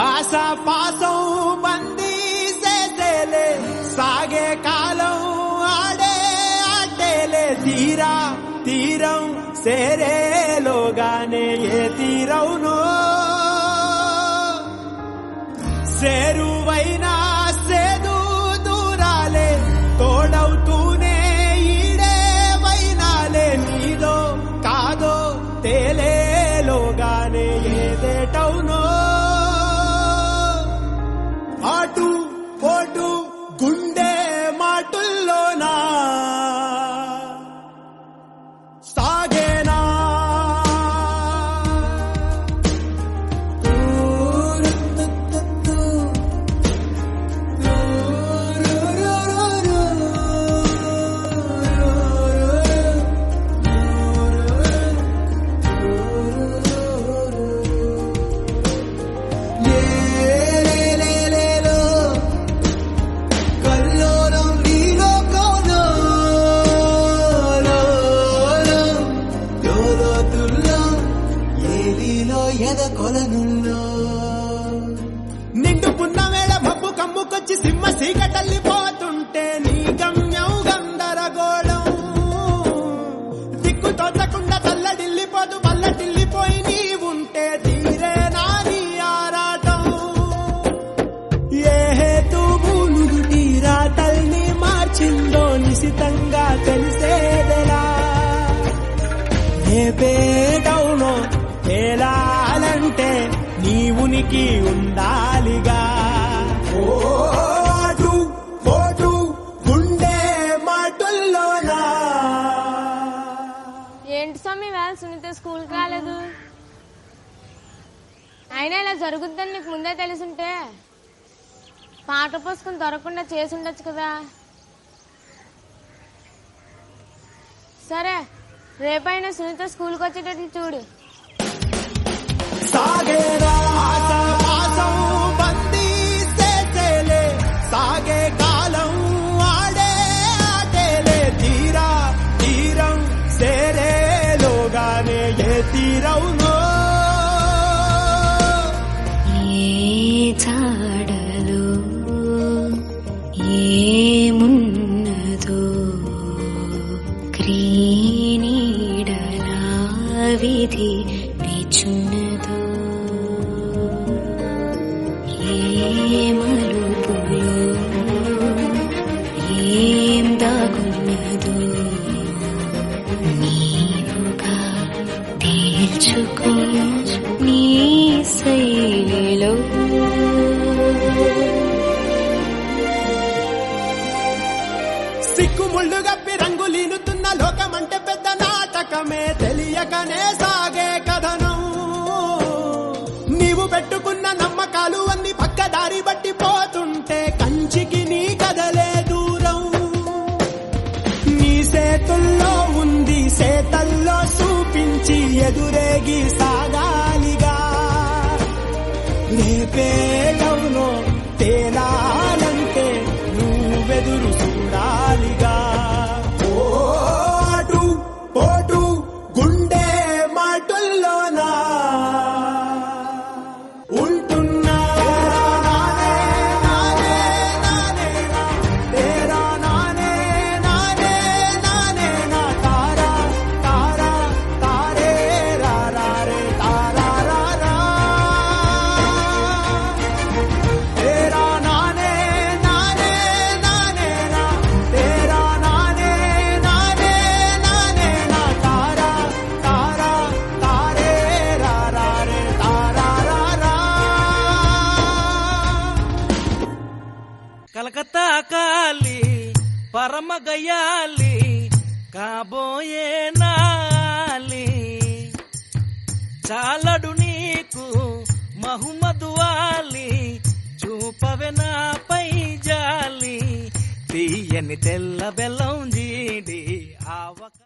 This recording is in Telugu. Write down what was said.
ఆశా పాసం బందీ చేసేలే సాగే కాలం ఆడే ఆటేలే తీరా తీరం సేరేలోగానే ఏ తీరవునో సేరువైనా సేదు దూరాలే తోడవుతూనే ఈడే వైనాలే నీదో కాదో తేలేలోగానే ఏదేటవునో ఆటు పోటు గుండె మాటుల్లోనా సాగేనా నిండుకున్న వేళ మబ్బు కమ్ముకొచ్చి సింహ సీకటల్లిపోతుంటే నీ గమ్యం గందరగోళం దిక్కు తోచకుండా తల్లడిల్లిపోతూ పల్లటిల్లిపోయి నీవుంటే తీరే నాని ఆరాటం ఏ హేతు భూములు తీరా తల్ని మార్చిందో నిశితంగా తెలిసేదెలా ఏ పేటవునో తేలాలంటే నీ ఉనికి ఉండాలిగా ఓటు పోటు గుండె మాటుల్లోనా. ఏంటి స్వామి వేళ సునీత స్కూల్కి రాలేదు? అయినా ఇలా జరుగుద్దని నీకు ముందే తెలుసుంటే పాట పుస్తకం దొరకకుండా చేసి ఉండొచ్చు కదా. సరే రేపైనా సునీత స్కూల్కి వచ్చేటట్లు చూడు. సాగేరా పాసం బందీ చేసేలే సాగే కాలం ఆడే ఆటేలే తీరా తీరం సేరేలోగానే ఏ తీరవునో ఏ జాడలో ఏమున్నదో క్రీనీడలా విధి నిచున్నదో ఏ మలుపులో ఏం దాగున్నదో నీవుగా తేల్చుకో నీ శైలిలో. సిక్కుముళ్ళు గప్పి రంగులీనుతున్న లోకమంటే పెద్ద నాటకమే తెలియకనే సాగే కథనం నీవు పెట్టుకున్న నమ్మకాలు అన్ని పక్కదారి బట్టి పోతుంటే కంచికి నీ కదలే దూరం నీ చేతుల్లో ఉంది చేతల్లో చూపించి ఎదురేగి సాగాలిగా రేపేటవునో తేలాలంటే నువ్వెదురు చూడాలిగా ఓటు పోటు గుండె మాటుల్లోనా ఉంటున్నా నానే నానే నానే తేరా నానే నానే నానే నా తారా తారా తారే రా రా రే తారా రా రా తేరా నానే నానే నానే నా తేరా నానే నానే నానే నా తారా తారా తారే రా రా రే తారా రా రా. కలకత్తా కాలి పరమ గయాలి కాబోయే నాలి చాలడు నీకు మహమ్మదు వాలి చూపవే నాపై జాలి తీయని తెల్ల బెల్లం జీడి ఆవక